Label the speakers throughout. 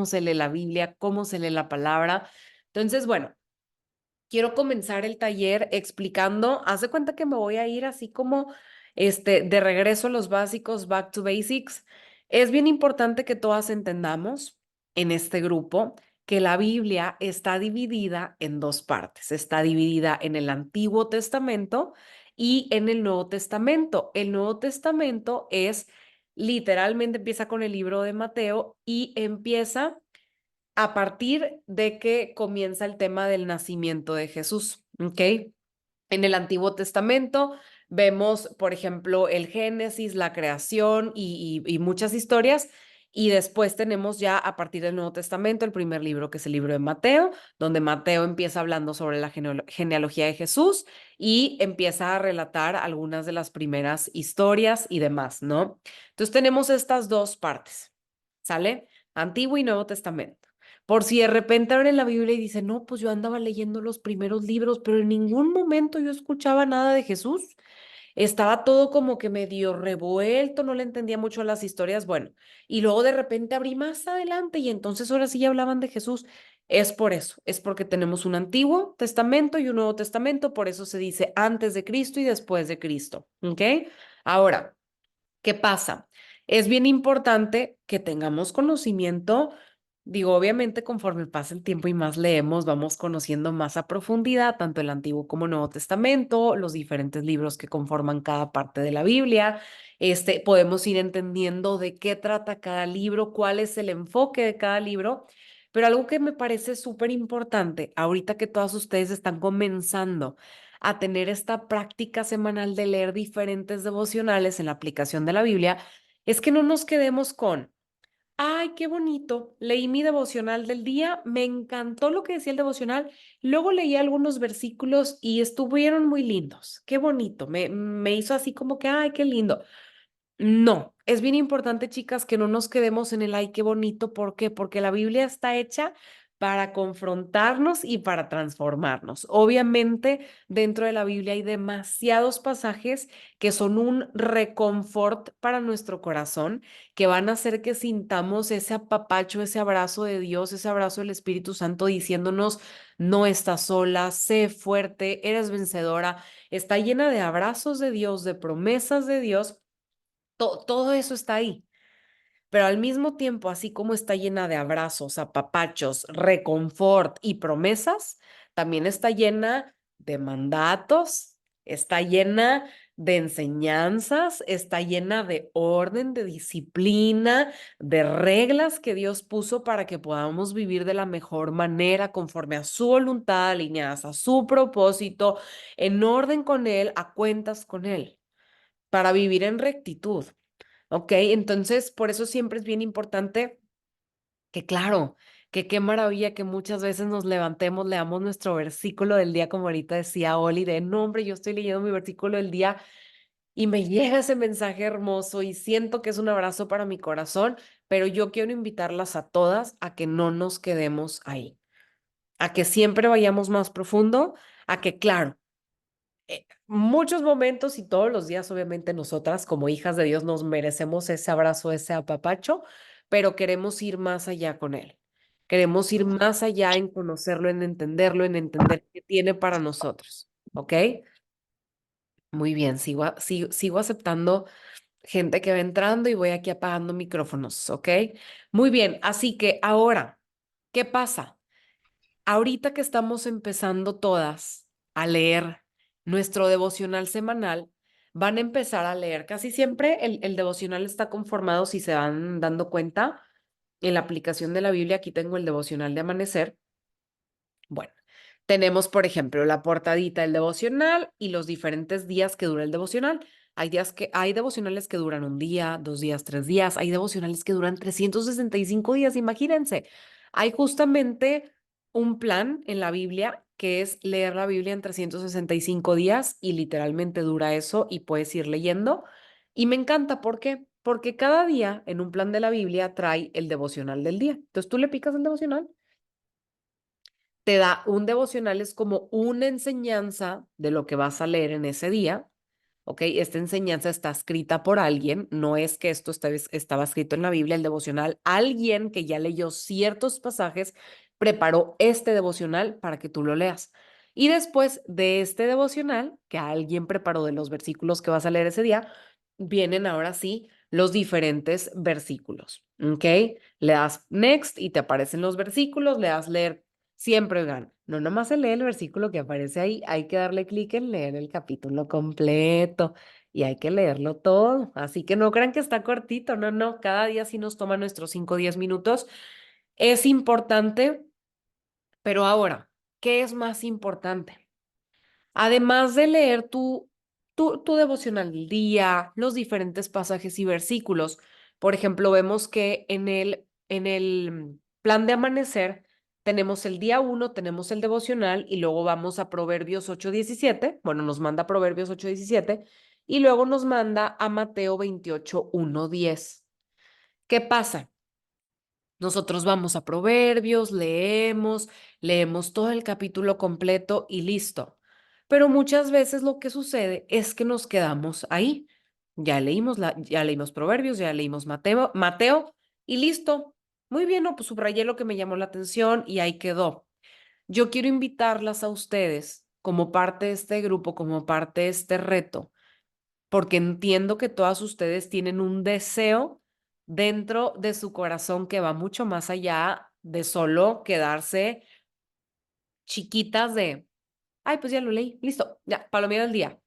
Speaker 1: se lee la Biblia, cómo se lee la palabra. Entonces, bueno, quiero comenzar el taller explicando, haz de cuenta que me voy a ir así como de regreso a los básicos, back to basics. Es bien importante que todas entendamos en este grupo que la Biblia está dividida en dos partes. Está dividida en el Antiguo Testamento y en el Nuevo Testamento. El Nuevo Testamento es literalmente empieza con el libro de Mateo y empieza a partir de que comienza el tema del nacimiento de Jesús, ¿ok? En el Antiguo Testamento vemos, por ejemplo, el Génesis, la creación y muchas historias. Y después tenemos ya a partir del Nuevo Testamento el primer libro, que es el libro de Mateo, donde Mateo empieza hablando sobre la genealogía de Jesús y empieza a relatar algunas de las primeras historias y demás, ¿no? Entonces tenemos estas dos partes, ¿sale? Antiguo y Nuevo Testamento. Por si de repente abren la Biblia y dicen, no, pues yo andaba leyendo los primeros libros, pero en ningún momento yo escuchaba nada de Jesús. Estaba todo como que medio revuelto, no le entendía mucho a las historias. Bueno, y luego de repente abrí más adelante y entonces ahora sí ya hablaban de Jesús. Es por eso, es porque tenemos un Antiguo Testamento y un Nuevo Testamento, por eso se dice antes de Cristo y después de Cristo. ¿Ok? Ahora, ¿qué pasa? Es bien importante que tengamos conocimiento. Digo, obviamente conforme pasa el tiempo y más leemos, vamos conociendo más a profundidad tanto el Antiguo como el Nuevo Testamento, los diferentes libros que conforman cada parte de la Biblia. Podemos ir entendiendo de qué trata cada libro, cuál es el enfoque de cada libro. Pero algo que me parece súper importante, ahorita que todas ustedes están comenzando a tener esta práctica semanal de leer diferentes devocionales en la aplicación de la Biblia, es que no nos quedemos con ay, qué bonito. Leí mi devocional del día, me encantó lo que decía el devocional. Luego leí algunos versículos y estuvieron muy lindos. Qué bonito. Me hizo así como que, ay, qué lindo. No, es bien importante, chicas, que no nos quedemos en el ay, qué bonito. ¿Por qué? Porque la Biblia está hecha para confrontarnos y para transformarnos. Obviamente, dentro de la Biblia hay demasiados pasajes que son un reconfort para nuestro corazón, que van a hacer que sintamos ese apapacho, ese abrazo de Dios, ese abrazo del Espíritu Santo diciéndonos, no estás sola, sé fuerte, eres vencedora. Está llena de abrazos de Dios, de promesas de Dios, todo eso está ahí, pero al mismo tiempo, así como está llena de abrazos, apapachos, reconfort y promesas, también está llena de mandatos, está llena de enseñanzas, está llena de orden, de disciplina, de reglas que Dios puso para que podamos vivir de la mejor manera, conforme a su voluntad, alineadas a su propósito, en orden con Él, a cuentas con Él, para vivir en rectitud. ¿Ok? Entonces, por eso siempre es bien importante que, claro, que qué maravilla que muchas veces nos levantemos, leamos nuestro versículo del día, como ahorita decía Oli, de no, hombre, yo estoy leyendo mi versículo del día y me llega ese mensaje hermoso y siento que es un abrazo para mi corazón, pero yo quiero invitarlas a todas a que no nos quedemos ahí, a que siempre vayamos más profundo, a que, claro, muchos momentos y todos los días, obviamente, nosotras como hijas de Dios nos merecemos ese abrazo, ese apapacho, pero queremos ir más allá con Él. Queremos ir más allá en conocerlo, en entender qué tiene para nosotros. ¿Ok? Muy bien, sigo aceptando gente que va entrando y voy aquí apagando micrófonos. ¿Ok? Muy bien, así que ahora, ¿qué pasa? Ahorita que estamos empezando todas a leer nuestro devocional semanal, van a empezar a leer. Casi siempre el devocional está conformado, si se van dando cuenta, en la aplicación de la Biblia, aquí tengo el devocional de amanecer. Bueno, tenemos, por ejemplo, la portadita del devocional y los diferentes días que dura el devocional. Hay devocionales que duran un día, 2 días, 3 días. Hay devocionales que duran 365 días, imagínense. Hay justamente un plan en la Biblia que es leer la Biblia en 365 días y literalmente dura eso y puedes ir leyendo. Y me encanta, ¿por qué? Porque cada día en un plan de la Biblia trae el devocional del día. Entonces tú le picas el devocional, te da un devocional, es como una enseñanza de lo que vas a leer en ese día, ¿ok? Esta enseñanza está escrita por alguien, no es que esto estaba escrito en la Biblia, el devocional, alguien que ya leyó ciertos pasajes preparó este devocional para que tú lo leas. Y después de este devocional, que alguien preparó de los versículos que vas a leer ese día, vienen ahora sí los diferentes versículos, ¿ok? Le das next y te aparecen los versículos, le das leer. Siempre, oigan, no nomás se lee el versículo que aparece ahí, hay que darle clic en leer el capítulo completo y hay que leerlo todo. Así que no crean que está cortito, no, no, cada día sí nos toma nuestros 5 o 10 minutos. Es importante, pero ahora, ¿qué es más importante? Además de leer tu devocional del día, los diferentes pasajes y versículos, por ejemplo, vemos que en el plan de amanecer tenemos el día uno, tenemos el devocional y luego vamos a Proverbios 8:17, bueno, nos manda Proverbios 8:17 y luego nos manda a Mateo 28:1-10. ¿Qué pasa? Nosotros vamos a Proverbios, leemos todo el capítulo completo y listo. Pero muchas veces lo que sucede es que nos quedamos ahí. Ya leímos Proverbios, ya leímos Mateo y listo. Muy bien, no, pues subrayé lo que me llamó la atención y ahí quedó. Yo quiero invitarlas a ustedes como parte de este grupo, como parte de este reto porque entiendo que todas ustedes tienen un deseo dentro de su corazón que va mucho más allá de solo quedarse chiquitas de, ay, pues ya lo leí, listo, ya, palomera del día.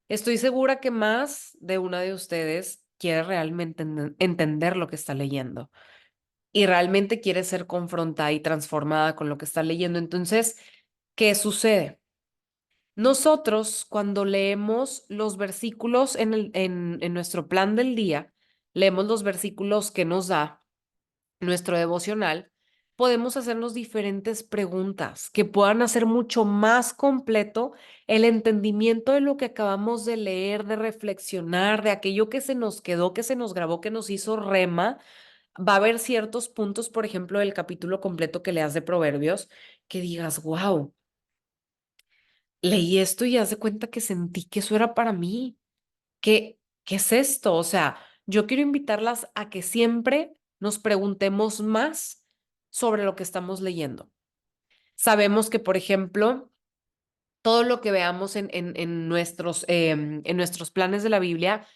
Speaker 1: Estoy segura que más de una de ustedes quiere realmente entender lo que está leyendo y realmente quiere ser confrontada y transformada con lo que está leyendo. Entonces, ¿qué sucede? Nosotros, cuando leemos los versículos en nuestro plan del día, leemos los versículos que nos da nuestro devocional, podemos hacernos diferentes preguntas que puedan hacer mucho más completo el entendimiento de lo que acabamos de leer, de reflexionar, de aquello que se nos quedó, que se nos grabó, que nos hizo rema. Va a haber ciertos puntos, por ejemplo, del capítulo completo que leas de Proverbios, que digas, wow, leí esto y haz de cuenta que sentí que eso era para mí. ¿Qué es esto? O sea, yo quiero invitarlas a que siempre nos preguntemos más sobre lo que estamos leyendo. Sabemos que, por ejemplo, todo lo que veamos en nuestros planes de la Biblia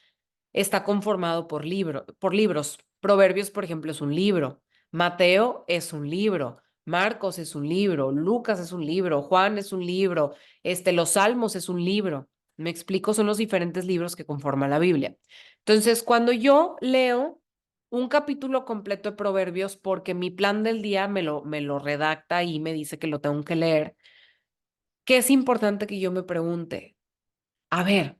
Speaker 1: está conformado por libros. Proverbios, por ejemplo, es un libro. Mateo es un libro. Marcos es un libro. Lucas es un libro. Juan es un libro. Los Salmos es un libro. Me explico, son los diferentes libros que conforman la Biblia. Entonces, cuando yo leo un capítulo completo de Proverbios, porque mi plan del día me lo redacta y me dice que lo tengo que leer, ¿qué es importante que yo me pregunte? A ver,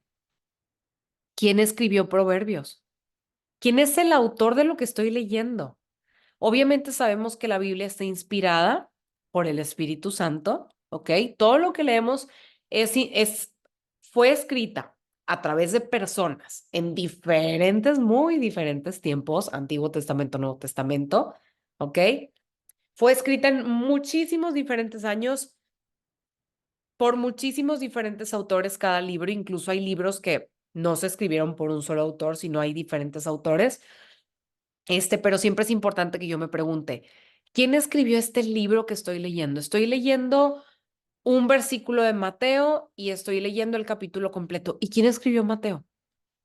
Speaker 1: ¿quién escribió Proverbios? ¿Quién es el autor de lo que estoy leyendo? Obviamente sabemos que la Biblia está inspirada por el Espíritu Santo, ¿ok? Todo lo que leemos fue escrita a través de personas en diferentes, muy diferentes tiempos, Antiguo Testamento, Nuevo Testamento, ¿ok? Fue escrita en muchísimos diferentes años por muchísimos diferentes autores cada libro, incluso hay libros que no se escribieron por un solo autor, sino hay diferentes autores. Pero siempre es importante que yo me pregunte, ¿quién escribió este libro que estoy leyendo? Estoy leyendo un versículo de Mateo y estoy leyendo el capítulo completo. ¿Y quién escribió Mateo?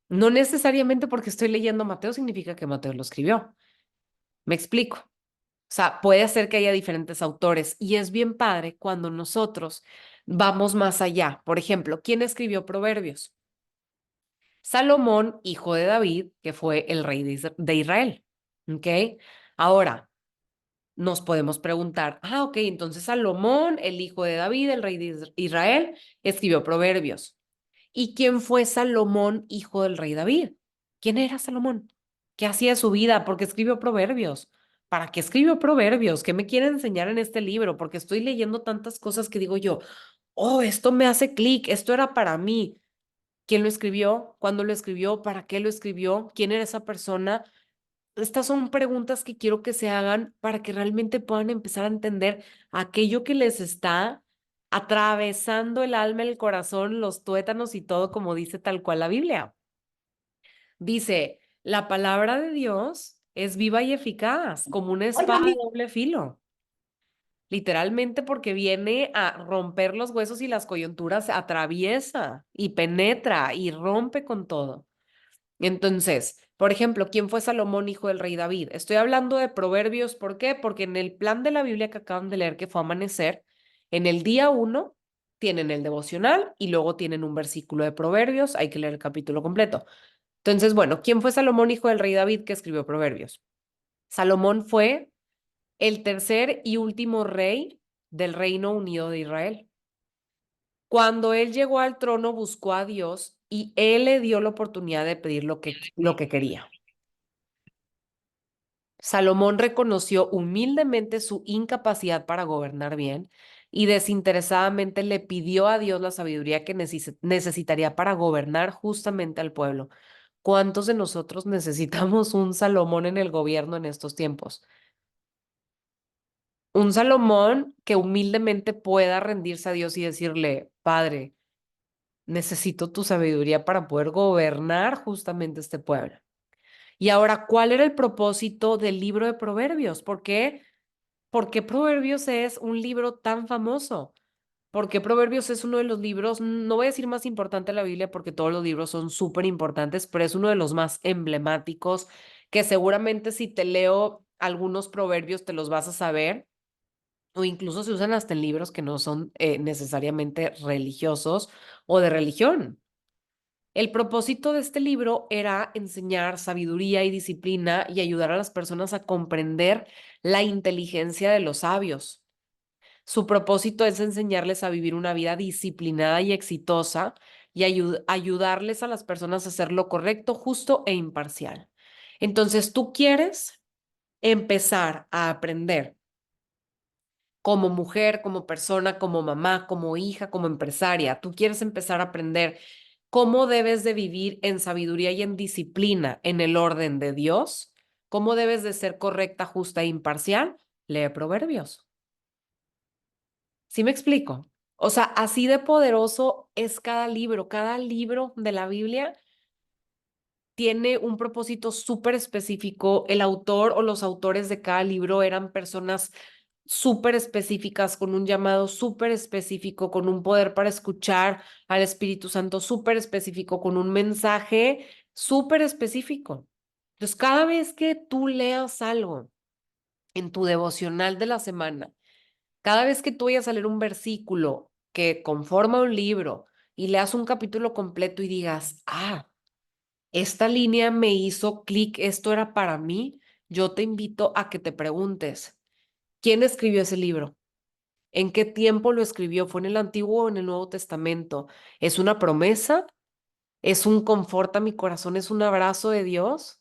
Speaker 1: No necesariamente porque estoy leyendo Mateo significa que Mateo lo escribió. Me explico. O sea, puede ser que haya diferentes autores y es bien padre cuando nosotros vamos más allá. Por ejemplo, ¿quién escribió Proverbios? Salomón, hijo de David, que fue el rey de Israel. ¿Ok? Ahora, nos podemos preguntar, ok, entonces Salomón, el hijo de David, el rey de Israel, escribió Proverbios. ¿Y quién fue Salomón, hijo del rey David? ¿Quién era Salomón? ¿Qué hacía de su vida? ¿Por qué escribió Proverbios? ¿Para qué escribió Proverbios? ¿Qué me quiere enseñar en este libro? Porque estoy leyendo tantas cosas que digo yo, oh, esto me hace clic, esto era para mí. ¿Quién lo escribió? ¿Cuándo lo escribió? ¿Para qué lo escribió? ¿Quién era esa persona? Estas son preguntas que quiero que se hagan para que realmente puedan empezar a entender aquello que les está atravesando el alma, el corazón, los tuétanos y todo como dice tal cual la Biblia. Dice, la palabra de Dios es viva y eficaz, como una espada de doble filo. Literalmente porque viene a romper los huesos y las coyunturas, atraviesa y penetra y rompe con todo. Entonces, por ejemplo, ¿quién fue Salomón, hijo del rey David? Estoy hablando de Proverbios, ¿por qué? Porque en el plan de la Biblia que acaban de leer, que fue Amanecer, en el día uno tienen el devocional y luego tienen un versículo de Proverbios, hay que leer el capítulo completo. Entonces, bueno, ¿quién fue Salomón, hijo del rey David, que escribió Proverbios? Salomón fue el tercer y último rey del Reino Unido de Israel. Cuando él llegó al trono, buscó a Dios y él le dio la oportunidad de pedir lo que quería. Salomón reconoció humildemente su incapacidad para gobernar bien y desinteresadamente le pidió a Dios la sabiduría que necesitaría para gobernar justamente al pueblo. ¿Cuántos de nosotros necesitamos un Salomón en el gobierno en estos tiempos? Un Salomón que humildemente pueda rendirse a Dios y decirle, Padre, necesito tu sabiduría para poder gobernar justamente este pueblo. Y ahora, ¿cuál era el propósito del libro de Proverbios? ¿Por qué Proverbios es un libro tan famoso? ¿Por qué Proverbios es uno de los libros, no voy a decir más importante de la Biblia porque todos los libros son súper importantes, pero es uno de los más emblemáticos que seguramente si te leo algunos proverbios te los vas a saber o incluso se usan hasta en libros que no son necesariamente religiosos o de religión. El propósito de este libro era enseñar sabiduría y disciplina y ayudar a las personas a comprender la inteligencia de los sabios. Su propósito es enseñarles a vivir una vida disciplinada y exitosa y ayudarles a las personas a hacer lo correcto, justo e imparcial. Entonces, tú quieres empezar a aprender como mujer, como persona, como mamá, como hija, como empresaria. Tú quieres empezar a aprender cómo debes de vivir en sabiduría y en disciplina en el orden de Dios, cómo debes de ser correcta, justa e imparcial. Lee Proverbios. ¿Sí me explico? O sea, así de poderoso es cada libro de la Biblia tiene un propósito súper específico. El autor o los autores de cada libro eran personas súper específicas, con un llamado súper específico, con un poder para escuchar al Espíritu Santo súper específico, con un mensaje súper específico. Entonces, cada vez que tú leas algo en tu devocional de la semana, cada vez que tú vayas a leer un versículo que conforma un libro y leas un capítulo completo y digas, esta línea me hizo clic, esto era para mí, yo te invito a que te preguntes, ¿quién escribió ese libro? ¿En qué tiempo lo escribió? ¿Fue en el Antiguo o en el Nuevo Testamento? ¿Es una promesa? ¿Es un confort a mi corazón? ¿Es un abrazo de Dios?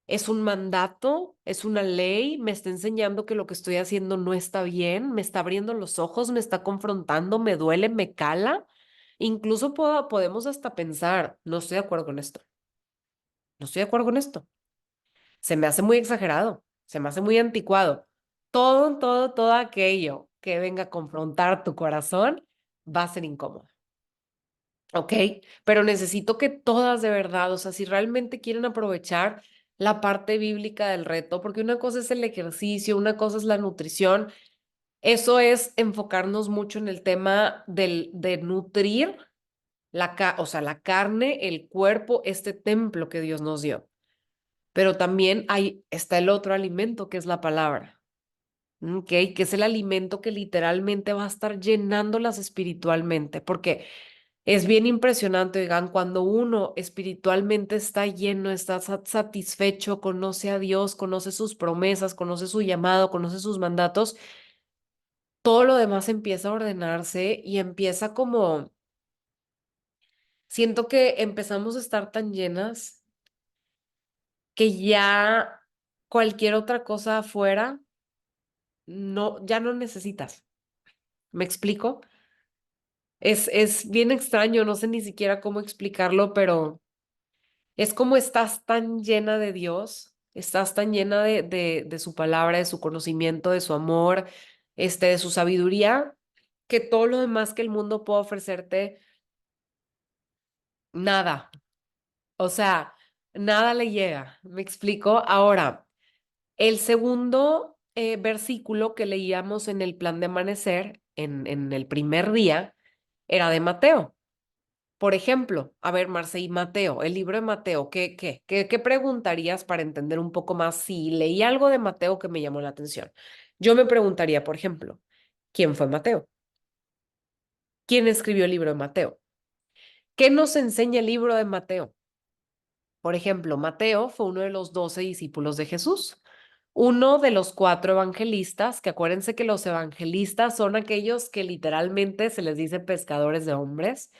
Speaker 1: ¿Es un mandato? ¿Es una ley? ¿Me está enseñando que lo que estoy haciendo no está bien? ¿Me está abriendo los ojos? ¿Me está confrontando? ¿Me duele? ¿Me cala? Incluso podemos hasta pensar, no estoy de acuerdo con esto. No estoy de acuerdo con esto. Se me hace muy exagerado. Se me hace muy anticuado. Todo aquello que venga a confrontar tu corazón va a ser incómodo. ¿Ok? Pero necesito que todas de verdad, o sea, si realmente quieren aprovechar la parte bíblica del reto, porque una cosa es el ejercicio, una cosa es la nutrición, eso es enfocarnos mucho en el tema de nutrir o sea, la carne, el cuerpo, este templo que Dios nos dio. Pero también está el otro alimento que es la palabra. ¿Ok? Que es el alimento que literalmente va a estar llenándolas espiritualmente, porque es bien impresionante, oigan, cuando uno espiritualmente está lleno, está satisfecho, conoce a Dios, conoce sus promesas, conoce su llamado, conoce sus mandatos, todo lo demás empieza a ordenarse y empieza como, siento que empezamos a estar tan llenas que ya cualquier otra cosa afuera, no, ya no necesitas. ¿Me explico? Es bien extraño, no sé ni siquiera cómo explicarlo, pero es como estás tan llena de Dios, estás tan llena de su palabra, de su conocimiento, de su amor, de su sabiduría, que todo lo demás que el mundo puede ofrecerte, nada. O sea, nada le llega. ¿Me explico? Ahora, el segundo versículo que leíamos en el plan de amanecer, en el primer día, era de Mateo. Por ejemplo, a ver, Marce, y Mateo, el libro de Mateo, ¿qué preguntarías para entender un poco más si leí algo de Mateo que me llamó la atención? Yo me preguntaría, por ejemplo, ¿quién fue Mateo? ¿Quién escribió el libro de Mateo? ¿Qué nos enseña el libro de Mateo? Por ejemplo, Mateo fue uno de los 12 discípulos de Jesús, uno de los cuatro evangelistas, que acuérdense que los evangelistas son aquellos que literalmente se les dice pescadores de hombres.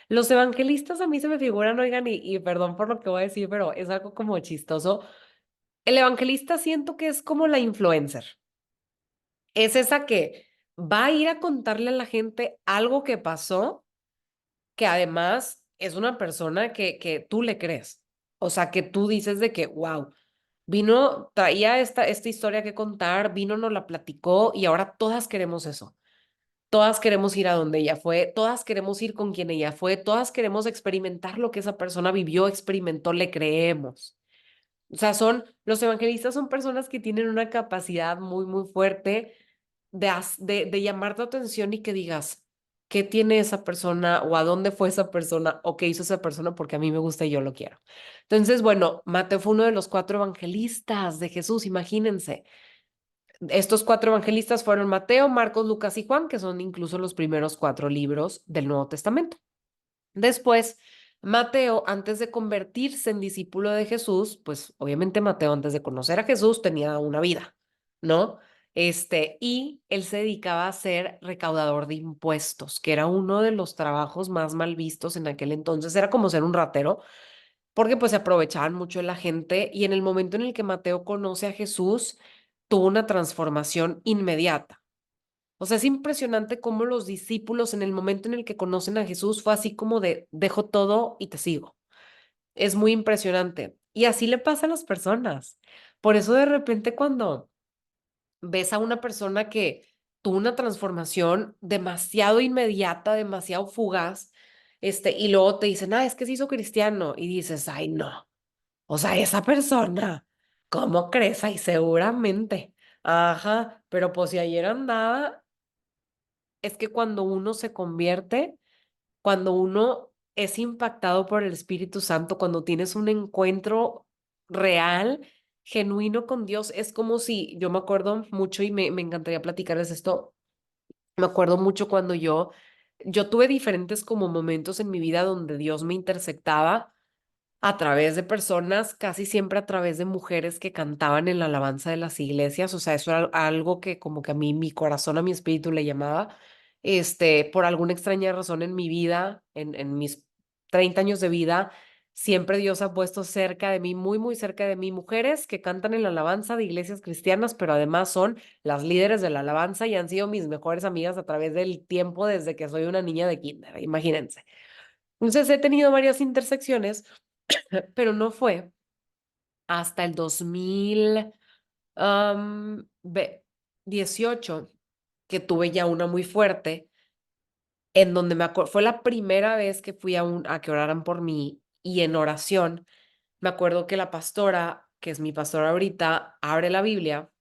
Speaker 1: Los evangelistas a mí se me figuran, oigan, y perdón por lo que voy a decir, pero es algo como chistoso. El evangelista siento que es como la influencer. Es esa que va a ir a contarle a la gente algo que pasó, que además es una persona que tú le crees. O sea, que tú dices de que, wow, vino, traía esta historia que contar, vino, nos la platicó y ahora todas queremos eso. Todas queremos ir a donde ella fue, todas queremos ir con quien ella fue, todas queremos experimentar lo que esa persona vivió, experimentó, le creemos. O sea, los evangelistas son personas que tienen una capacidad muy, muy fuerte de llamar tu atención y que digas, ¿qué tiene esa persona o a dónde fue esa persona o qué hizo esa persona? Porque a mí me gusta y yo lo quiero. Entonces, bueno, Mateo fue uno de los cuatro evangelistas de Jesús, imagínense. Estos cuatro evangelistas fueron Mateo, Marcos, Lucas y Juan, que son incluso los primeros cuatro libros del Nuevo Testamento. Después, Mateo, antes de convertirse en discípulo de Jesús, pues obviamente Mateo, antes de conocer a Jesús, tenía una vida, ¿no? Y él se dedicaba a ser recaudador de impuestos, que era uno de los trabajos más mal vistos en aquel entonces. Era como ser un ratero, porque pues se aprovechaban mucho de la gente y en el momento en el que Mateo conoce a Jesús, tuvo una transformación inmediata. O sea, es impresionante cómo los discípulos en el momento en el que conocen a Jesús fue así como de, dejo todo y te sigo. Es muy impresionante. Y así le pasa a las personas. Por eso de repente cuando ves a una persona que tuvo una transformación demasiado inmediata, demasiado fugaz, y luego te dicen, es que se hizo cristiano, y dices, ay, no. O sea, esa persona, ¿cómo crees? Ay, seguramente. Ajá, pero pues si ayer andaba, es que cuando uno se convierte, cuando uno es impactado por el Espíritu Santo, cuando tienes un encuentro real, genuino con Dios, es como si, yo me acuerdo mucho y me encantaría platicarles esto, me acuerdo mucho cuando yo tuve diferentes como momentos en mi vida donde Dios me intersectaba a través de personas, casi siempre a través de mujeres que cantaban en la alabanza de las iglesias, o sea, eso era algo que como que a mí, mi corazón, a mi espíritu le llamaba, por alguna extraña razón en mi vida, en mis 30 años de vida, siempre Dios ha puesto cerca de mí, muy, muy cerca de mí, mujeres que cantan en la alabanza de iglesias cristianas, pero además son las líderes de la alabanza y han sido mis mejores amigas a través del tiempo desde que soy una niña de kinder, imagínense. Entonces he tenido varias intersecciones pero no fue hasta el 2018 que tuve ya una muy fuerte, en donde me acuerdo, fue la primera vez que fui a que oraran por mí y en oración, me acuerdo que la pastora, que es mi pastora ahorita, abre la Biblia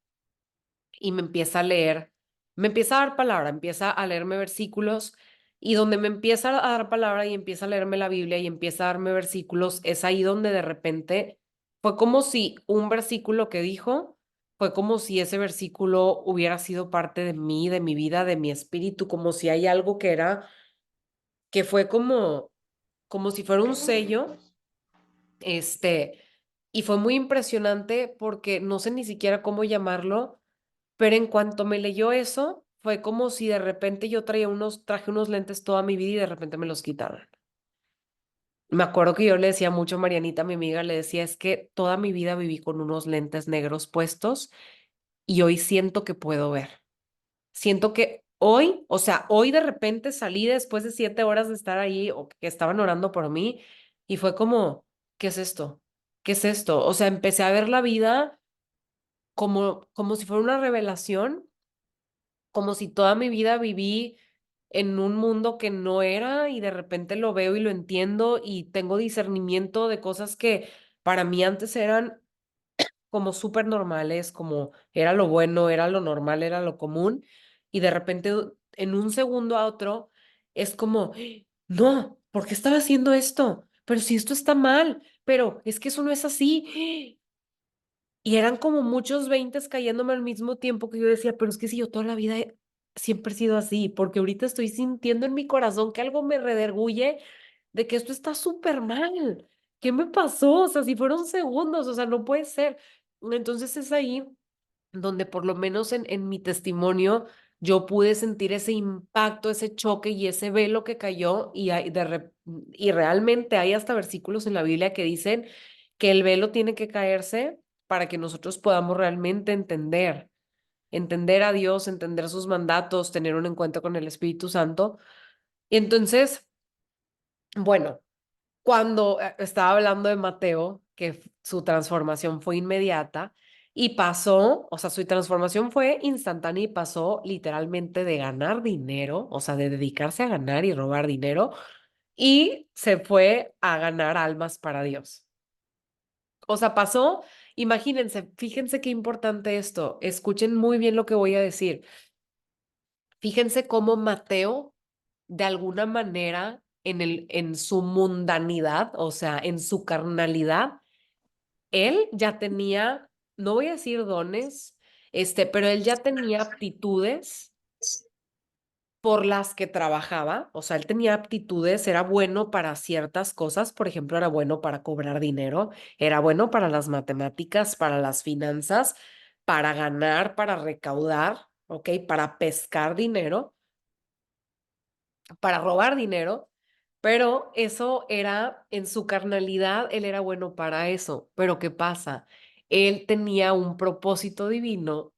Speaker 1: y me empieza a leer, me empieza a dar palabra, empieza a leerme versículos y donde me empieza a dar palabra y empieza a leerme la Biblia y empieza a darme versículos, es ahí donde de repente fue como si un versículo que dijo, fue como si ese versículo hubiera sido parte de mí, de mi vida, de mi espíritu, como si hay algo que era, que fue como si fuera un sello, y fue muy impresionante porque no sé ni siquiera cómo llamarlo, pero en cuanto me leyó eso, fue como si de repente yo traje unos lentes toda mi vida y de repente me los quitaron. Me acuerdo que yo le decía mucho a Marianita, mi amiga, le decía, es que toda mi vida viví con unos lentes negros puestos y hoy siento que puedo ver. Siento que hoy, o sea, hoy de repente salí después de 7 horas de estar ahí o que estaban orando por mí y fue como, ¿qué es esto? ¿Qué es esto? O sea, empecé a ver la vida como si fuera una revelación, como si toda mi vida viví. en un mundo que no era y de repente lo veo y lo entiendo y tengo discernimiento de cosas que para mí antes eran como súper normales, como era lo bueno, era lo normal, era lo común, y de repente en un segundo a otro es como, no, ¿por qué estaba haciendo esto? Pero si esto está mal, pero es que eso no es así. Y eran como muchos veintes cayéndome al mismo tiempo que yo decía, pero es que si yo toda la vida siempre he sido así, porque ahorita estoy sintiendo en mi corazón que algo me rederguye de que esto está súper mal. ¿Qué me pasó? O sea, si fueron segundos, o sea, no puede ser. Entonces es ahí donde por lo menos en mi testimonio yo pude sentir ese impacto, ese choque y ese velo que cayó y realmente hay hasta versículos en la Biblia que dicen que el velo tiene que caerse para que nosotros podamos realmente entender a Dios, entender sus mandatos, tener un encuentro con el Espíritu Santo. Y entonces, bueno, cuando estaba hablando de Mateo, que su transformación fue inmediata y pasó, o sea, su transformación fue instantánea y pasó literalmente de ganar dinero, o sea, de dedicarse a ganar y robar dinero, y se fue a ganar almas para Dios. O sea, pasó, imagínense, fíjense qué importante esto, escuchen muy bien lo que voy a decir. Fíjense cómo Mateo, de alguna manera, en su mundanidad, o sea, en su carnalidad, él ya tenía, no voy a decir dones, pero él ya tenía aptitudes por las que trabajaba, o sea, él tenía aptitudes, era bueno para ciertas cosas, por ejemplo, era bueno para cobrar dinero, era bueno para las matemáticas, para las finanzas, para ganar, para recaudar, ¿ok? Para pescar dinero, para robar dinero, pero eso era en su carnalidad, él era bueno para eso, pero ¿qué pasa? Él tenía un propósito divino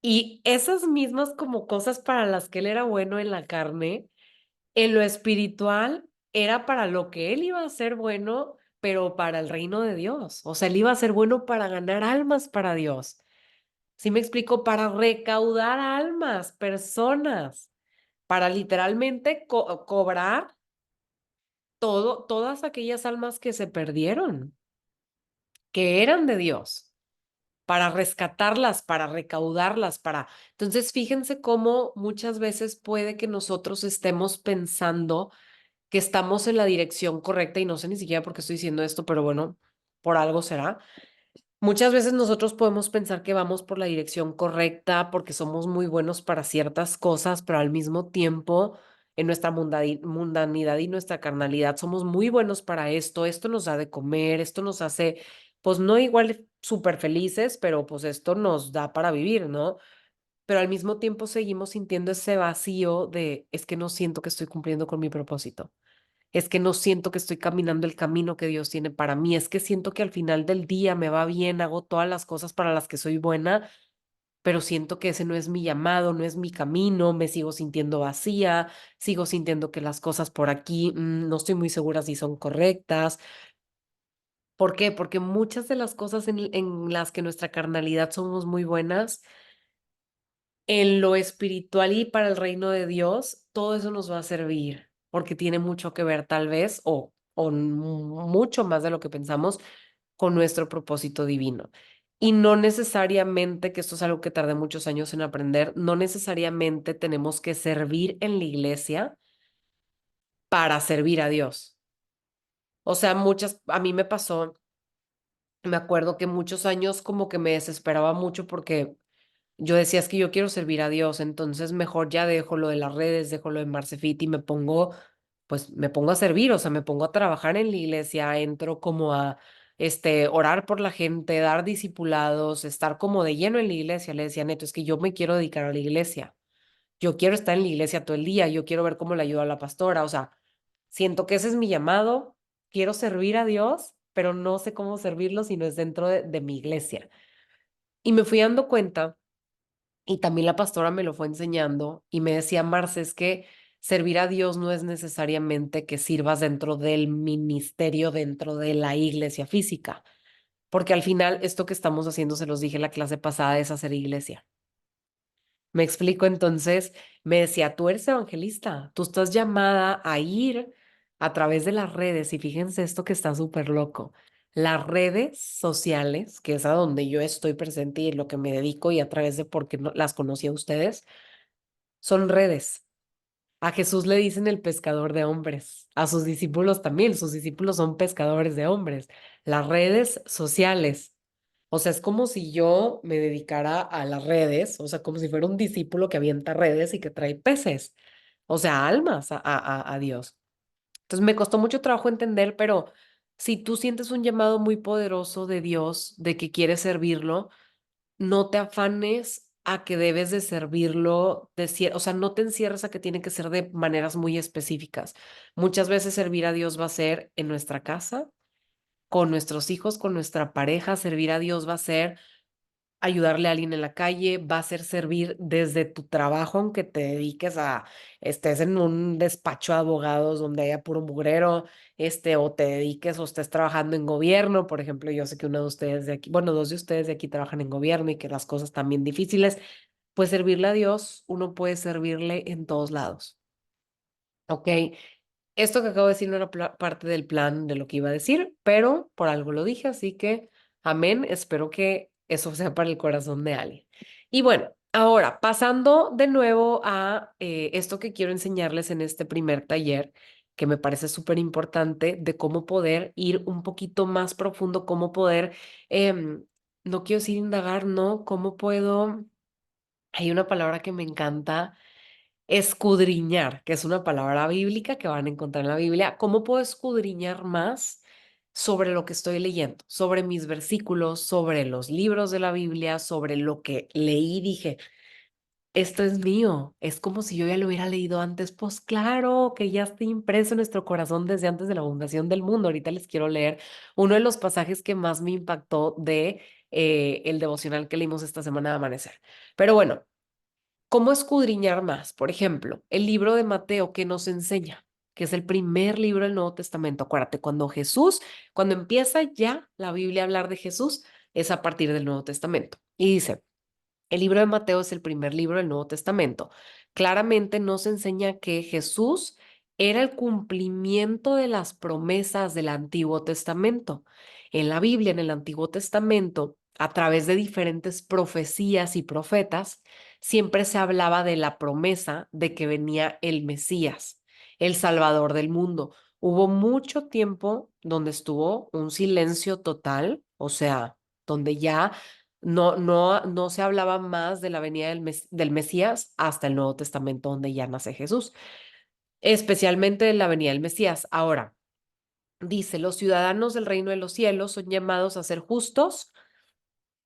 Speaker 1: y esas mismas como cosas para las que él era bueno en la carne, en lo espiritual era para lo que él iba a ser bueno, pero para el reino de Dios. O sea, él iba a ser bueno para ganar almas para Dios. ¿Sí me explico? Para recaudar almas, personas, para literalmente cobrar todas aquellas almas que se perdieron, que eran de Dios, para rescatarlas, para recaudarlas, para... Entonces, fíjense cómo muchas veces puede que nosotros estemos pensando que estamos en la dirección correcta y no sé ni siquiera por qué estoy diciendo esto, pero bueno, por algo será. Muchas veces nosotros podemos pensar que vamos por la dirección correcta porque somos muy buenos para ciertas cosas, pero al mismo tiempo en nuestra mundanidad y nuestra carnalidad somos muy buenos para esto, esto nos da de comer, esto nos hace, pues no igual súper felices, pero pues esto nos da para vivir, ¿no? Pero al mismo tiempo seguimos sintiendo ese vacío de, es que no siento que estoy cumpliendo con mi propósito. Es que no siento que estoy caminando el camino que Dios tiene para mí, es que siento que al final del día me va bien, hago todas las cosas para las que soy buena, pero siento que ese no es mi llamado, no es mi camino, me sigo sintiendo vacía, sigo sintiendo que las cosas por aquí no estoy muy segura si son correctas. ¿Por qué? Porque muchas de las cosas en las que nuestra carnalidad somos muy buenas, en lo espiritual y para el reino de Dios, todo eso nos va a servir, porque tiene mucho que ver tal vez, o mucho más de lo que pensamos, con nuestro propósito divino. Y no necesariamente, que esto es algo que tardé muchos años en aprender, no necesariamente tenemos que servir en la iglesia para servir a Dios. O sea, a mí me pasó, me acuerdo que muchos años como que me desesperaba mucho porque yo decía, es que yo quiero servir a Dios, entonces mejor ya dejo lo de las redes, dejo lo de Marcefit y pues me pongo a servir, o sea, me pongo a trabajar en la iglesia, entro como a, orar por la gente, dar discipulados, estar como de lleno en la iglesia. Le decía, Neto, es que yo me quiero dedicar a la iglesia, yo quiero estar en la iglesia todo el día, yo quiero ver cómo le ayudo a la pastora, o sea, siento que ese es mi llamado, quiero servir a Dios, pero no sé cómo servirlo si no es dentro de mi iglesia. Y me fui dando cuenta y también la pastora me lo fue enseñando y me decía, Marce, es que servir a Dios no es necesariamente que sirvas dentro del ministerio, dentro de la iglesia física, porque al final esto que estamos haciendo, se los dije en la clase pasada, es hacer iglesia. Me explico, entonces me decía, tú eres evangelista, tú estás llamada a ir a través de las redes y fíjense esto que está súper loco. Las redes sociales, que es a donde yo estoy presente y en lo que me dedico y a través de por qué no, las conocí a ustedes, son redes. A Jesús le dicen el pescador de hombres, a sus discípulos también, sus discípulos son pescadores de hombres. Las redes sociales. O sea, es como si yo me dedicara a las redes, o sea, como si fuera un discípulo que avienta redes y que trae peces, o sea, almas a Dios. Entonces me costó mucho trabajo entender, pero si tú sientes un llamado muy poderoso de Dios, de que quieres servirlo, no te afanes a que debes de servirlo, o sea, no te encierres a que tiene que ser de maneras muy específicas. Muchas veces servir a Dios va a ser en nuestra casa, con nuestros hijos, con nuestra pareja, servir a Dios va a ser ayudarle a alguien en la calle, va a ser servir desde tu trabajo, aunque te dediques a, estés en un despacho de abogados donde haya puro mugrero, o te dediques o estés trabajando en gobierno, por ejemplo, yo sé que uno de ustedes de aquí, bueno, dos de ustedes de aquí trabajan en gobierno y que las cosas están bien difíciles, pues servirle a Dios, uno puede servirle en todos lados, ¿ok? Esto que acabo de decir no era parte del plan de lo que iba a decir, pero por algo lo dije, así que amén. Espero que eso sea para el corazón de alguien. Y bueno, ahora pasando de nuevo a esto que quiero enseñarles en este primer taller, que me parece súper importante, de cómo poder ir un poquito más profundo, cómo poder, no quiero decir indagar, ¿no? ¿Cómo puedo? Hay una palabra que me encanta escudriñar, que es una palabra bíblica que van a encontrar en la Biblia. ¿Cómo puedo escudriñar más sobre lo que estoy leyendo, sobre mis versículos, sobre los libros de la Biblia, sobre lo que leí? Dije, esto es mío, es como si yo ya lo hubiera leído antes. Pues claro, que ya está impreso en nuestro corazón desde antes de la fundación del mundo. Ahorita les quiero leer uno de los pasajes que más me impactó de el devocional que leímos esta semana de Amanecer. Pero bueno. ¿Cómo escudriñar más? Por ejemplo, el libro de Mateo que nos enseña, que es el primer libro del Nuevo Testamento. Acuérdate, cuando empieza ya la Biblia a hablar de Jesús, es a partir del Nuevo Testamento. Y dice, el libro de Mateo es el primer libro del Nuevo Testamento. Claramente nos enseña que Jesús era el cumplimiento de las promesas del Antiguo Testamento. En la Biblia, en el Antiguo Testamento, a través de diferentes profecías y profetas, siempre se hablaba de la promesa de que venía el Mesías, el Salvador del mundo. Hubo mucho tiempo donde estuvo un silencio total, o sea, donde ya no se hablaba más de la venida del Mesías hasta el Nuevo Testamento, donde ya nace Jesús, especialmente de la venida del Mesías. Ahora, dice, los ciudadanos del reino de los cielos son llamados a ser justos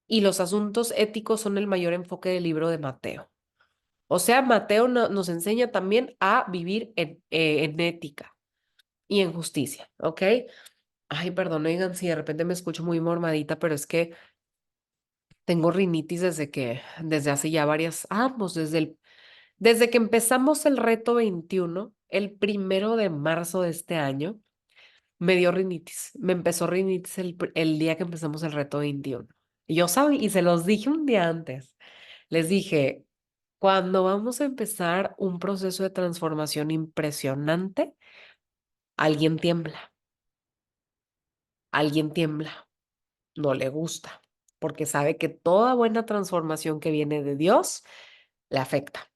Speaker 1: y los asuntos éticos son el mayor enfoque del libro de Mateo. O sea, Mateo nos enseña también a vivir en ética y en justicia, ¿ok? Ay, perdón, oigan, si de repente me escucho muy mormadita, pero es que tengo rinitis desde hace ya pues desde que empezamos el reto 21, el 1 de marzo de este año, me dio rinitis. Me empezó rinitis el día que empezamos el reto 21. Y yo sabía, y se los dije un día antes. Les dije, cuando vamos a empezar un proceso de transformación impresionante, alguien tiembla, alguien tiembla, no le gusta, porque sabe que toda buena transformación que viene de Dios le afecta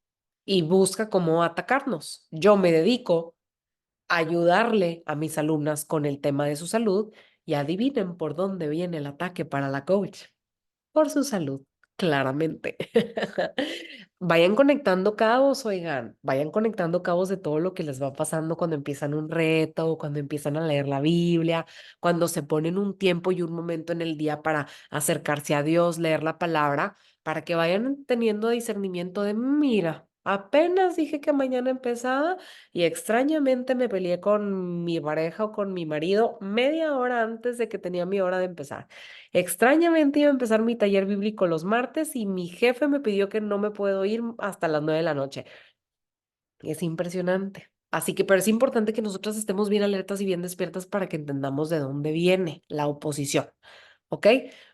Speaker 1: y busca cómo atacarnos. Yo me dedico a ayudarle a mis alumnas con el tema de su salud y adivinen por dónde viene el ataque para la coach. Por su salud, claramente. Vayan conectando cabos, oigan, vayan conectando cabos de todo lo que les va pasando cuando empiezan un reto, cuando empiezan a leer la Biblia, cuando se ponen un tiempo y un momento en el día para acercarse a Dios, leer la palabra, para que vayan teniendo discernimiento de, mira, apenas dije que mañana empezaba y extrañamente me peleé con mi pareja o con mi marido media hora antes de que tenía mi hora de empezar. Extrañamente iba a empezar mi taller bíblico los martes y mi jefe me pidió que no me puedo ir hasta las 9 de la noche. Es impresionante. Así que, pero es importante que nosotras estemos bien alertas y bien despiertas para que entendamos de dónde viene la oposición. ¿Ok?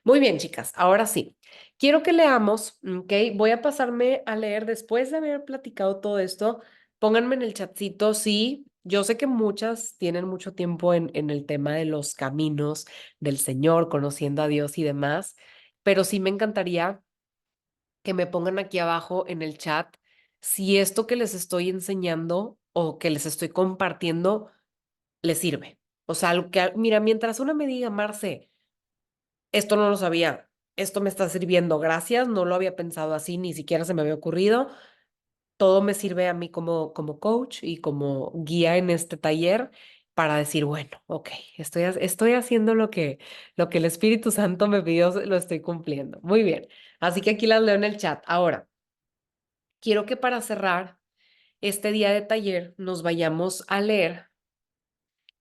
Speaker 1: Muy bien, chicas. Ahora sí. Quiero que leamos, ¿ok? Voy a pasarme a leer después de haber platicado todo esto. Pónganme en el chatcito, sí. Yo sé que muchas tienen mucho tiempo en el tema de los caminos del Señor, conociendo a Dios y demás, pero sí me encantaría que me pongan aquí abajo en el chat si esto que les estoy enseñando o que les estoy compartiendo les sirve. O sea, mira, mientras una me diga, Marce, esto no lo sabía, esto me está sirviendo, gracias, no lo había pensado así, ni siquiera se me había ocurrido, todo me sirve a mí como coach y como guía en este taller para decir, bueno, ok, estoy haciendo lo que el Espíritu Santo me pidió, lo estoy cumpliendo. Muy bien, así que aquí las leo en el chat. Ahora, quiero que para cerrar este día de taller nos vayamos a leer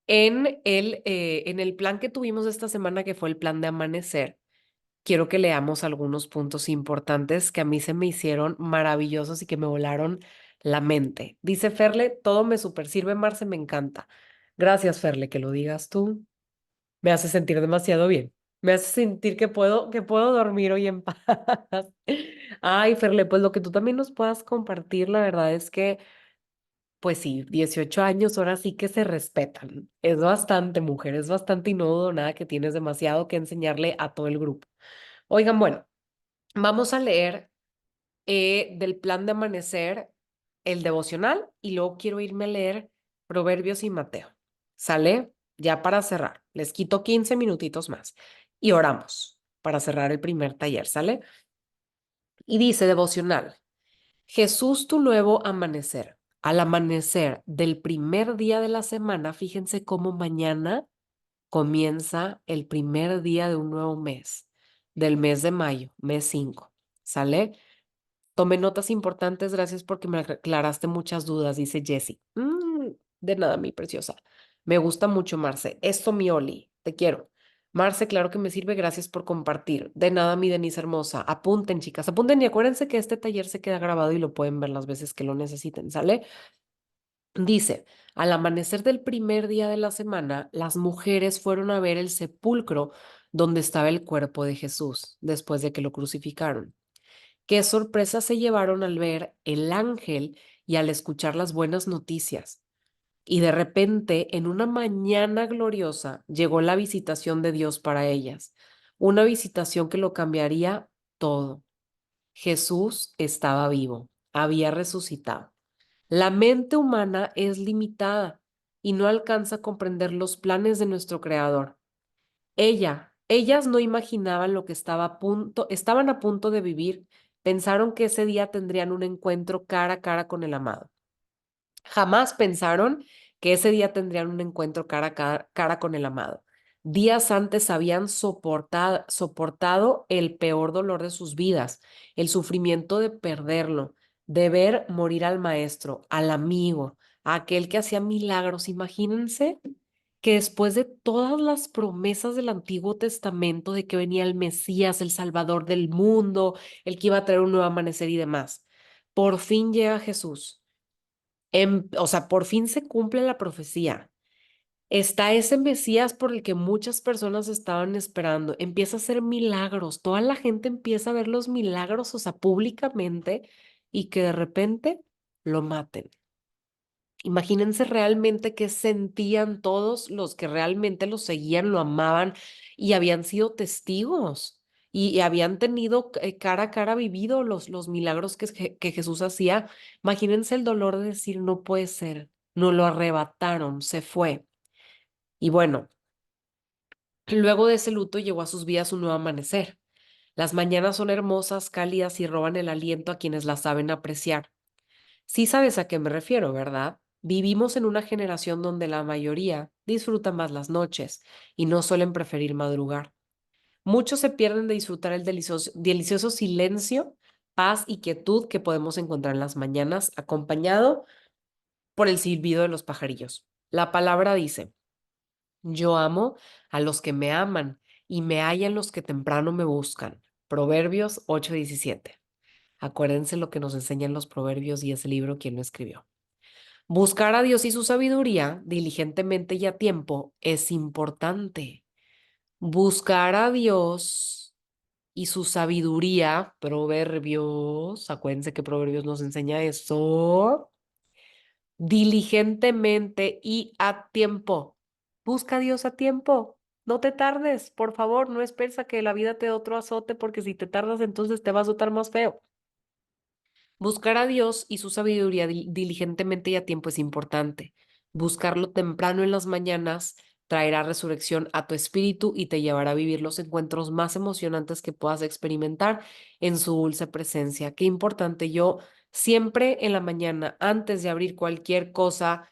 Speaker 1: en el plan que tuvimos esta semana, que fue el plan de amanecer. Quiero que leamos algunos puntos importantes que a mí se me hicieron maravillosos y que me volaron la mente. Dice Ferle, todo me super sirve, Marce, me encanta. Gracias, Ferle, que lo digas tú. Me hace sentir demasiado bien. Me hace sentir que puedo dormir hoy en paz. Ay, Ferle, pues lo que tú también nos puedas compartir, la verdad es que, pues sí, 18 años ahora sí que se respetan. Es bastante, mujer, es bastante y no dudo nada que tienes demasiado que enseñarle a todo el grupo. Oigan, bueno. Vamos a leer del plan de amanecer el devocional y luego quiero irme a leer Proverbios y Mateo. ¿Sale? Ya para cerrar. Les quito 15 minutitos más y oramos para cerrar el primer taller. ¿Sale? Y dice devocional, Jesús tu nuevo amanecer. Al amanecer del primer día de la semana, fíjense cómo mañana comienza el primer día de un nuevo mes, del mes de mayo, mes 5. ¿Sale? Tomé notas importantes, gracias porque me aclaraste muchas dudas, dice Jessie. De nada, mi preciosa. Me gusta mucho, Marce. Esto, mi Oli, te quiero. Marce, claro que me sirve, gracias por compartir. De nada, mi Denise hermosa. Apunten, chicas, apunten y acuérdense que este taller se queda grabado y lo pueden ver las veces que lo necesiten, ¿sale? Dice, al amanecer del primer día de la semana, las mujeres fueron a ver el sepulcro donde estaba el cuerpo de Jesús después de que lo crucificaron. Qué sorpresa se llevaron al ver el ángel y al escuchar las buenas noticias. Y de repente, en una mañana gloriosa, llegó la visitación de Dios para ellas, una visitación que lo cambiaría todo. Jesús estaba vivo, había resucitado. La mente humana es limitada y no alcanza a comprender los planes de nuestro Creador. Ellas no imaginaban lo que estaban a punto de vivir. Pensaron que ese día tendrían un encuentro cara a cara con el amado. Jamás pensaron que ese día tendrían un encuentro cara con el amado. Días antes habían soportado el peor dolor de sus vidas, el sufrimiento de perderlo, de ver morir al maestro, al amigo, a aquel que hacía milagros. Imagínense que después de todas las promesas del Antiguo Testamento de que venía el Mesías, el Salvador del mundo, el que iba a traer un nuevo amanecer y demás, por fin llega Jesús. O sea, por fin se cumple la profecía. Está ese Mesías por el que muchas personas estaban esperando. Empieza a hacer milagros. Toda la gente empieza a ver los milagros, o sea, públicamente, y que de repente lo maten. Imagínense realmente qué sentían todos los que realmente lo seguían, lo amaban y habían sido testigos y habían tenido cara a cara vivido los milagros que Jesús hacía. Imagínense el dolor de decir, no puede ser, no lo arrebataron, se fue. Y bueno, luego de ese luto llegó a sus vidas un nuevo amanecer. Las mañanas son hermosas, cálidas y roban el aliento a quienes las saben apreciar. Sí sabes a qué me refiero, ¿verdad? Vivimos en una generación donde la mayoría disfruta más las noches y no suelen preferir madrugar. Muchos se pierden de disfrutar el delicioso silencio, paz y quietud que podemos encontrar en las mañanas, acompañado por el silbido de los pajarillos. La palabra dice, yo amo a los que me aman y me hallan los que temprano me buscan. Proverbios 8:17. Acuérdense lo que nos enseñan los proverbios y ese libro, quién lo escribió. Buscar a Dios y su sabiduría diligentemente y a tiempo es importante. buscar a Dios y su sabiduría, Proverbios, acuérdense que Proverbios nos enseña eso, diligentemente y a tiempo. Busca a Dios a tiempo. No te tardes, por favor, no esperes a que la vida te dé otro azote, porque si te tardas, entonces te va a azotar más feo. Buscar a Dios y su sabiduría diligentemente y a tiempo es importante. Buscarlo temprano en las mañanas traerá resurrección a tu espíritu y te llevará a vivir los encuentros más emocionantes que puedas experimentar en su dulce presencia. Qué importante. Yo siempre en la mañana, antes de abrir cualquier cosa,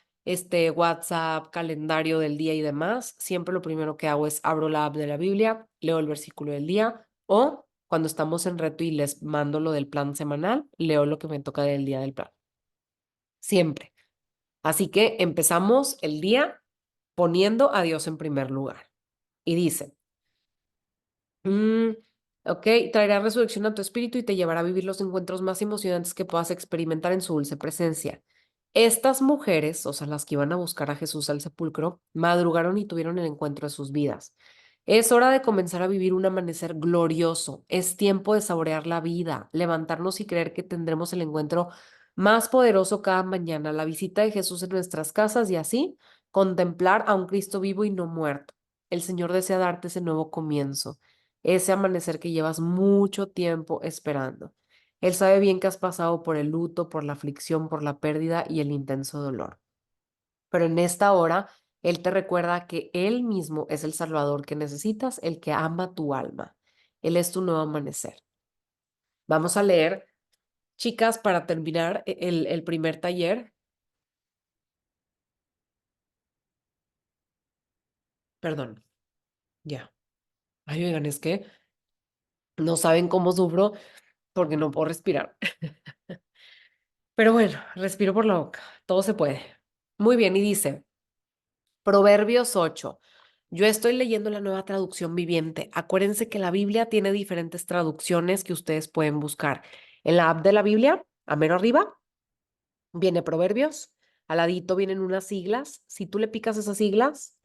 Speaker 1: WhatsApp, calendario del día y demás, siempre lo primero que hago es abro la app de la Biblia, leo el versículo del día o cuando estamos en reto y les mando lo del plan semanal, leo lo que me toca del día del plan. Siempre. Así que empezamos el día poniendo a Dios en primer lugar. Y dice, mm, ok, traerá resurrección a tu espíritu y te llevará a vivir los encuentros más emocionantes que puedas experimentar en su dulce presencia. Estas mujeres, o sea, las que iban a buscar a Jesús al sepulcro, madrugaron y tuvieron el encuentro de sus vidas. Es hora de comenzar a vivir un amanecer glorioso. Es tiempo de saborear la vida, levantarnos y creer que tendremos el encuentro más poderoso cada mañana, la visita de Jesús en nuestras casas y así contemplar a un Cristo vivo y no muerto. El Señor desea darte ese nuevo comienzo, ese amanecer que llevas mucho tiempo esperando. Él sabe bien que has pasado por el luto, por la aflicción, por la pérdida y el intenso dolor. Pero en esta hora, Él te recuerda que Él mismo es el Salvador que necesitas, el que ama tu alma. Él es tu nuevo amanecer. Vamos a leer, chicas, para terminar el primer taller. Perdón, ya. Ay, oigan, es que no saben cómo sufro porque no puedo respirar. Pero bueno, respiro por la boca. Todo se puede. Muy bien, y dice, Proverbios 8. Yo estoy leyendo la nueva traducción viviente. Acuérdense que la Biblia tiene diferentes traducciones que ustedes pueden buscar. En la app de la Biblia, a mero arriba, viene Proverbios. Al ladito vienen unas siglas. Si tú le picas esas siglas,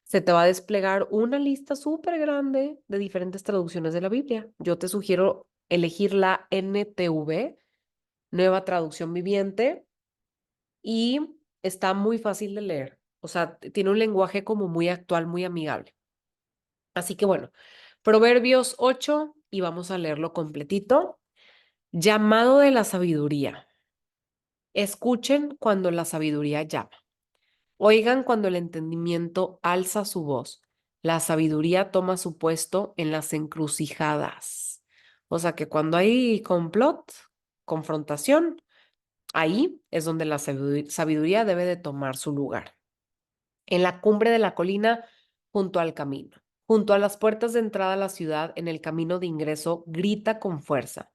Speaker 1: se te va a desplegar una lista súper grande de diferentes traducciones de la Biblia. Yo te sugiero elegir la NTV, nueva traducción viviente, y está muy fácil de leer. O sea, tiene un lenguaje como muy actual, muy amigable. Así que bueno, Proverbios 8 y vamos a leerlo completito. Llamado de la sabiduría. Escuchen cuando la sabiduría llama. Oigan cuando el entendimiento alza su voz. La sabiduría toma su puesto en las encrucijadas. O sea que cuando hay complot, confrontación, ahí es donde la sabiduría debe de tomar su lugar. En la cumbre de la colina, junto al camino, junto a las puertas de entrada a la ciudad, en el camino de ingreso, grita con fuerza.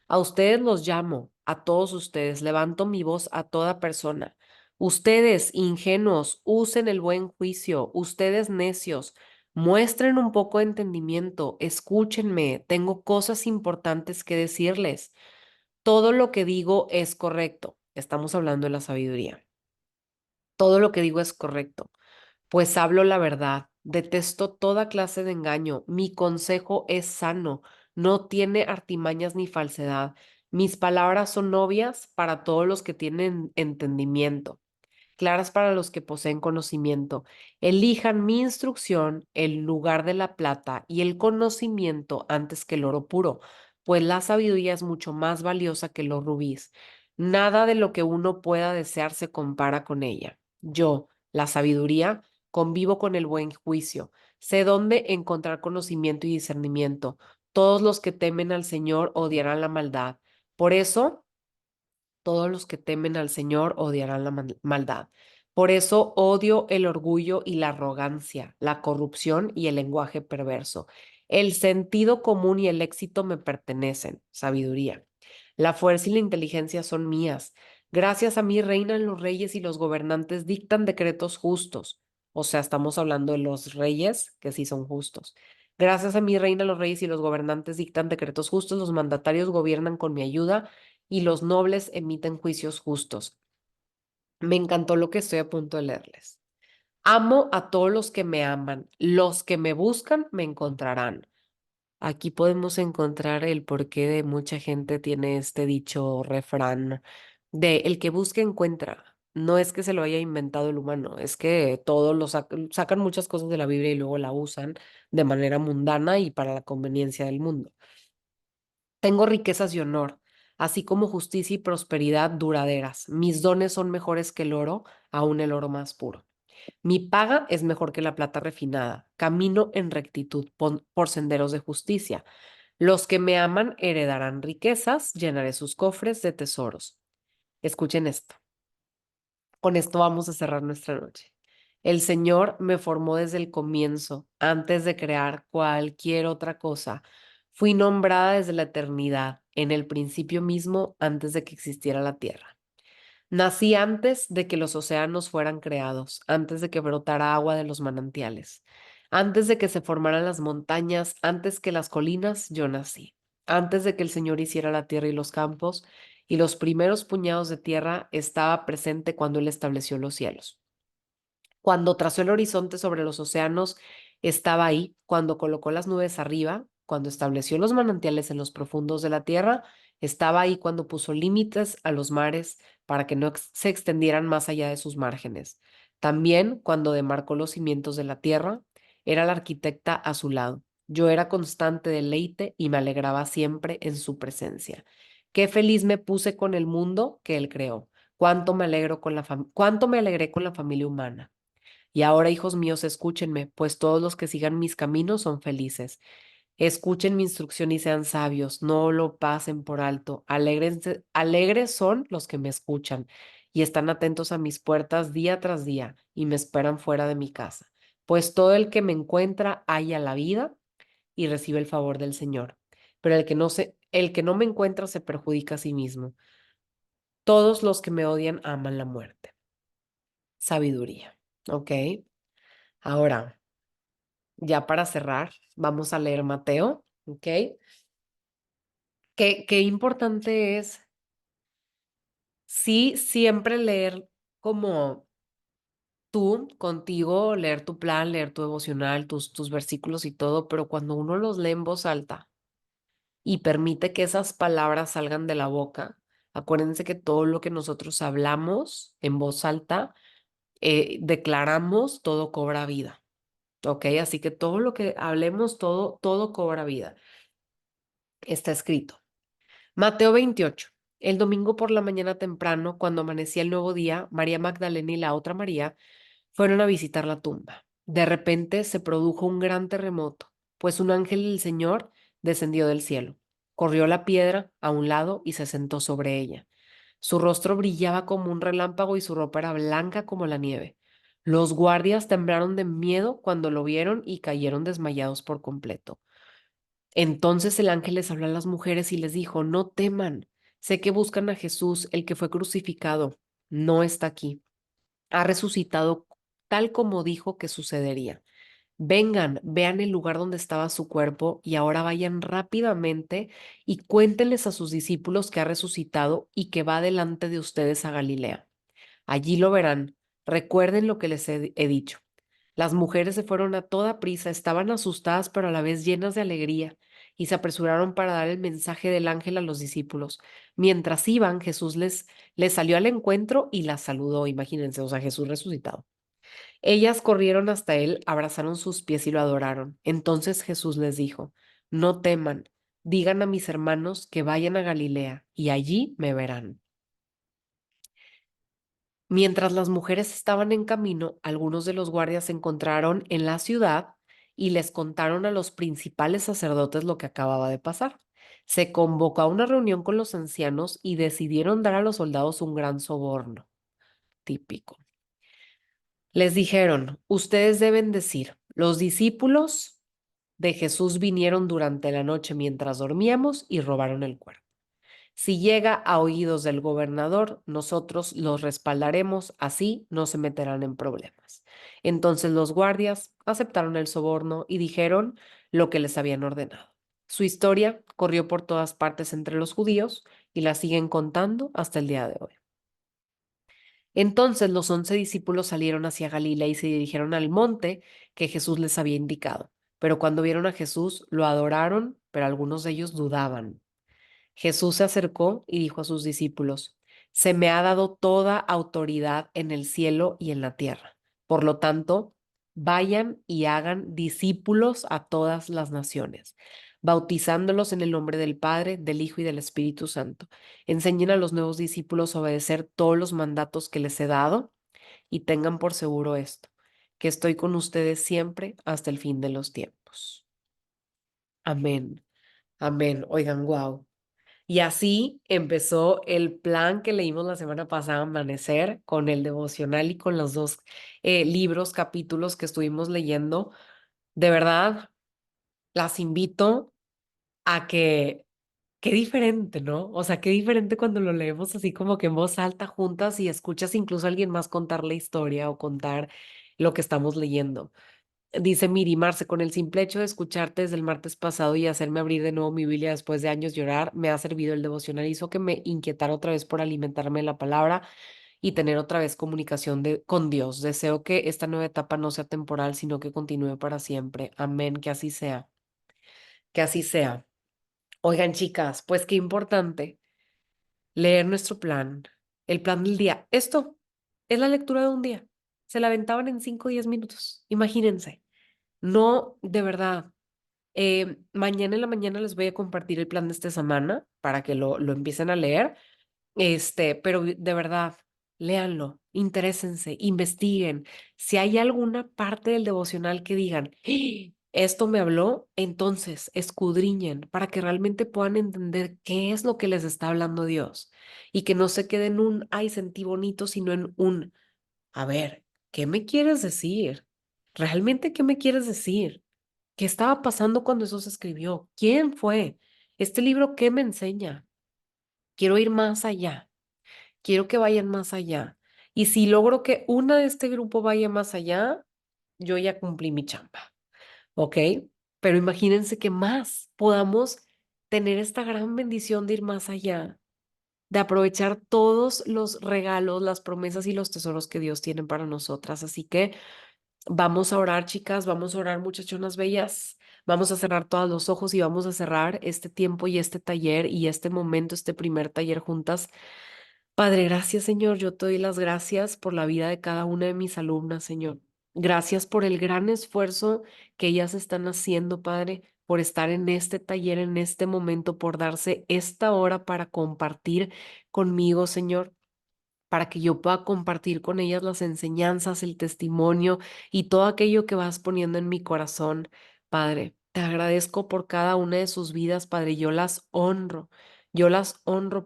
Speaker 1: A ustedes los llamo, a todos ustedes, levanto mi voz a toda persona. Ustedes, ingenuos, usen el buen juicio. Ustedes, necios, muestren un poco de entendimiento. Escúchenme, tengo cosas importantes que decirles. Todo lo que digo es correcto. Estamos hablando de la sabiduría. Todo lo que digo es correcto, pues hablo la verdad. Detesto toda clase de engaño. Mi consejo es sano, no tiene artimañas ni falsedad. Mis palabras son obvias para todos los que tienen entendimiento, claras para los que poseen conocimiento. Elijan mi instrucción en lugar de la plata y el conocimiento antes que el oro puro, pues la sabiduría es mucho más valiosa que los rubíes. Nada de lo que uno pueda desear se compara con ella. Yo, la sabiduría, convivo con el buen juicio. Sé dónde encontrar conocimiento y discernimiento. Todos los que temen al Señor odiarán la maldad. Por eso, todos los que temen al Señor odiarán la maldad. Por eso odio el orgullo y la arrogancia, la corrupción y el lenguaje perverso. El sentido común y el éxito me pertenecen, sabiduría. La fuerza y la inteligencia son mías. Gracias a mí reinan los reyes y los gobernantes dictan decretos justos. O sea, estamos hablando de los reyes que sí son justos. Gracias a mí reinan los reyes y los gobernantes dictan decretos justos. Los mandatarios gobiernan con mi ayuda y los nobles emiten juicios justos. Me encantó lo que estoy a punto de leerles. Amo a todos los que me aman, los que me buscan me encontrarán. Aquí podemos encontrar el porqué de mucha gente tiene este dicho refrán de el que busca encuentra. No es que se lo haya inventado el humano, es que todos sacan muchas cosas de la Biblia y luego la usan de manera mundana y para la conveniencia del mundo. Tengo riquezas y honor, así como justicia y prosperidad duraderas. Mis dones son mejores que el oro, aun el oro más puro. Mi paga es mejor que la plata refinada. Camino en rectitud por senderos de justicia. Los que me aman heredarán riquezas, llenaré sus cofres de tesoros. Escuchen esto. Con esto vamos a cerrar nuestra noche. El Señor me formó desde el comienzo, antes de crear cualquier otra cosa. Fui nombrada desde la eternidad, en el principio mismo, antes de que existiera la tierra. Nací antes de que los océanos fueran creados, antes de que brotara agua de los manantiales, antes de que se formaran las montañas, antes que las colinas, yo nací. Antes de que el Señor hiciera la tierra y los campos, y los primeros puñados de tierra, estaba presente cuando Él estableció los cielos. Cuando trazó el horizonte sobre los océanos, estaba ahí. Cuando colocó las nubes arriba, cuando estableció los manantiales en los profundos de la tierra, estaba ahí cuando puso límites a los mares para que no se extendieran más allá de sus márgenes. También cuando demarcó los cimientos de la tierra, era la arquitecta a su lado. Yo era constante deleite y me alegraba siempre en su presencia. Qué feliz me puse con el mundo que él creó. Cuánto me alegré con la familia humana. Y ahora, hijos míos, escúchenme, pues todos los que sigan mis caminos son felices. Escuchen mi instrucción y sean sabios, no lo pasen por alto. Alegres son los que me escuchan y están atentos a mis puertas día tras día y me esperan fuera de mi casa. Pues todo el que me encuentra halla la vida y recibe el favor del Señor. Pero el que no me encuentra se perjudica a sí mismo. Todos los que me odian aman la muerte. Sabiduría. ¿Ok? Ahora, ya para cerrar, vamos a leer Mateo, ¿ok? Qué importante es, sí, siempre leer como tú, contigo, leer tu plan, leer tu devocional, tus versículos y todo, pero cuando uno los lee en voz alta y permite que esas palabras salgan de la boca, acuérdense que todo lo que nosotros hablamos en voz alta, declaramos, todo cobra vida, ¿ok? Así que todo lo que hablemos, todo cobra vida. Está escrito. Mateo 28. El domingo por la mañana temprano, cuando amanecía el nuevo día, María Magdalena y la otra María fueron a visitar la tumba. De repente se produjo un gran terremoto, pues un ángel del Señor descendió del cielo. Corrió la piedra a un lado y se sentó sobre ella. Su rostro brillaba como un relámpago y su ropa era blanca como la nieve. Los guardias temblaron de miedo cuando lo vieron y cayeron desmayados por completo. Entonces el ángel les habló a las mujeres y les dijo, no teman, sé que buscan a Jesús, el que fue crucificado, no está aquí, ha resucitado tal como dijo que sucedería. Vengan, vean el lugar donde estaba su cuerpo y ahora vayan rápidamente y cuéntenles a sus discípulos que ha resucitado y que va delante de ustedes a Galilea. Allí lo verán. Recuerden lo que les he dicho. Las mujeres se fueron a toda prisa, estaban asustadas pero a la vez llenas de alegría y se apresuraron para dar el mensaje del ángel a los discípulos. Mientras iban, Jesús les salió al encuentro y las saludó. Imagínense, o sea, Jesús resucitado. Ellas corrieron hasta él, abrazaron sus pies y lo adoraron. Entonces Jesús les dijo, no teman, digan a mis hermanos que vayan a Galilea y allí me verán. Mientras las mujeres estaban en camino, algunos de los guardias se encontraron en la ciudad y les contaron a los principales sacerdotes lo que acababa de pasar. Se convocó a una reunión con los ancianos y decidieron dar a los soldados un gran soborno. Típico. Les dijeron, ustedes deben decir, los discípulos de Jesús vinieron durante la noche mientras dormíamos y robaron el cuerpo. Si llega a oídos del gobernador, nosotros los respaldaremos, así no se meterán en problemas. Entonces los guardias aceptaron el soborno y dijeron lo que les habían ordenado. Su historia corrió por todas partes entre los judíos y la siguen contando hasta el día de hoy. Entonces los 11 discípulos salieron hacia Galilea y se dirigieron al monte que Jesús les había indicado. Pero cuando vieron a Jesús, lo adoraron, pero algunos de ellos dudaban. Jesús se acercó y dijo a sus discípulos, se me ha dado toda autoridad en el cielo y en la tierra. Por lo tanto, vayan y hagan discípulos a todas las naciones, bautizándolos en el nombre del Padre, del Hijo y del Espíritu Santo. Enseñen a los nuevos discípulos a obedecer todos los mandatos que les he dado y tengan por seguro esto, que estoy con ustedes siempre hasta el fin de los tiempos. Amén. Amén. Oigan, wow. Y así empezó el plan que leímos la semana pasada, Amanecer, con el devocional y con los dos libros, capítulos que estuvimos leyendo. De verdad, las invito a que, qué diferente, ¿no? O sea, qué diferente cuando lo leemos así como que en voz alta juntas y escuchas incluso a alguien más contar la historia o contar lo que estamos leyendo. Dice Miri Marce, con el simple hecho de escucharte desde el martes pasado y hacerme abrir de nuevo mi Biblia después de años llorar, me ha servido el devocional. Hizo que me inquietara otra vez por alimentarme de la palabra y tener otra vez comunicación con Dios. Deseo que esta nueva etapa no sea temporal, sino que continúe para siempre. Amén, que así sea. Que así sea. Oigan, chicas, pues qué importante leer nuestro plan, el plan del día. Esto es la lectura de un día. Se la aventaban en 5 o 10 minutos. Imagínense. No, de verdad. Mañana en la mañana les voy a compartir el plan de esta semana para que lo empiecen a leer. Pero de verdad, léanlo, interésense, investiguen. Si hay alguna parte del devocional que digan, "¡Ah! Esto me habló", entonces escudriñen para que realmente puedan entender qué es lo que les está hablando Dios y que no se quede en un, ay, sentí bonito, sino en un, a ver, ¿qué me quieres decir? ¿Realmente qué me quieres decir? ¿Qué estaba pasando cuando eso se escribió? ¿Quién fue? ¿Este libro qué me enseña? Quiero ir más allá. Quiero que vayan más allá. Y si logro que una de este grupo vaya más allá, yo ya cumplí mi chamba, ¿ok? Pero imagínense que más podamos tener esta gran bendición de ir más allá, de aprovechar todos los regalos, las promesas y los tesoros que Dios tiene para nosotras. Así que vamos a orar, chicas, vamos a orar, muchachonas bellas. Vamos a cerrar todos los ojos y vamos a cerrar este tiempo y este taller y este momento, este primer taller juntas. Padre, gracias, Señor. Yo te doy las gracias por la vida de cada una de mis alumnas, Señor. Gracias por el gran esfuerzo que ellas están haciendo, Padre, por estar en este taller, en este momento, por darse esta hora para compartir conmigo, Señor, para que yo pueda compartir con ellas las enseñanzas, el testimonio y todo aquello que vas poniendo en mi corazón, Padre. Te agradezco por cada una de sus vidas, Padre. Yo las honro,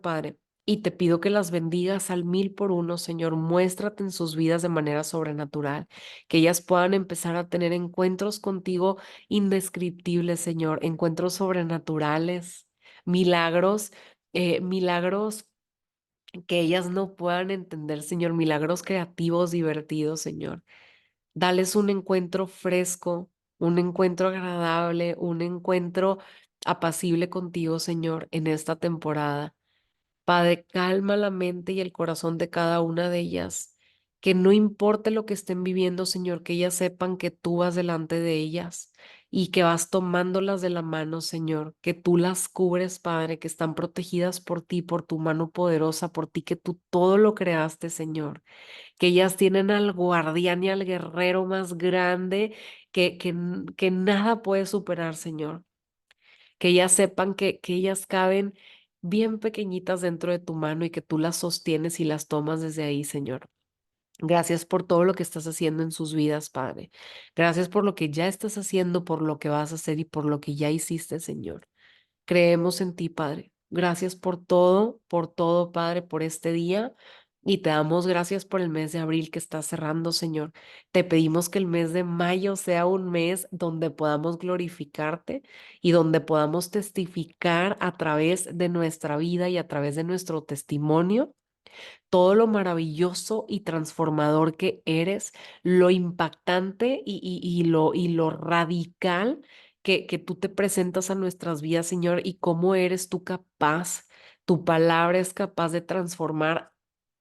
Speaker 1: Padre. Y te pido que las bendigas al 1000 por 1, Señor. Muéstrate en sus vidas de manera sobrenatural, que ellas puedan empezar a tener encuentros contigo indescriptibles, Señor, encuentros sobrenaturales, milagros, milagros que ellas no puedan entender, Señor, milagros creativos, divertidos, Señor. Dales un encuentro fresco, un encuentro agradable, un encuentro apacible contigo, Señor, en esta temporada. Padre, calma la mente y el corazón de cada una de ellas, que no importe lo que estén viviendo, Señor, que ellas sepan que tú vas delante de ellas y que vas tomándolas de la mano, Señor, que tú las cubres, Padre, que están protegidas por ti, por tu mano poderosa, por ti, que tú todo lo creaste, Señor, que ellas tienen al guardián y al guerrero más grande que nada puede superar, Señor, que ellas sepan que ellas caben bien pequeñitas dentro de tu mano y que tú las sostienes y las tomas desde ahí, Señor. Gracias por todo lo que estás haciendo en sus vidas, Padre. Gracias por lo que ya estás haciendo, por lo que vas a hacer y por lo que ya hiciste, Señor. Creemos en ti, Padre. Gracias por todo, Padre, por este día. Y te damos gracias por el mes de abril que está cerrando, Señor. Te pedimos que el mes de mayo sea un mes donde podamos glorificarte y donde podamos testificar a través de nuestra vida y a través de nuestro testimonio todo lo maravilloso y transformador que eres, lo impactante y lo radical que tú te presentas a nuestras vidas, Señor, y cómo eres tú capaz, tu palabra es capaz de transformar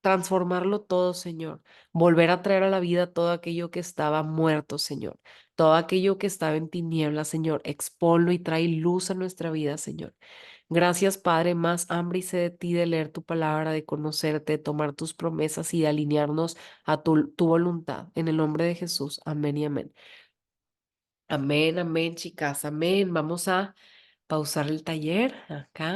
Speaker 1: transformarlo todo, Señor. Volver a traer a la vida todo aquello que estaba muerto, Señor. Todo aquello que estaba en tinieblas, Señor. Exponlo y trae luz a nuestra vida, Señor. Gracias, Padre, más hambre y sed de ti, de leer tu palabra, de conocerte, de tomar tus promesas y de alinearnos a tu voluntad. En el nombre de Jesús. Amén y amén. Amén, amén, chicas. Amén. Vamos a pausar el taller acá.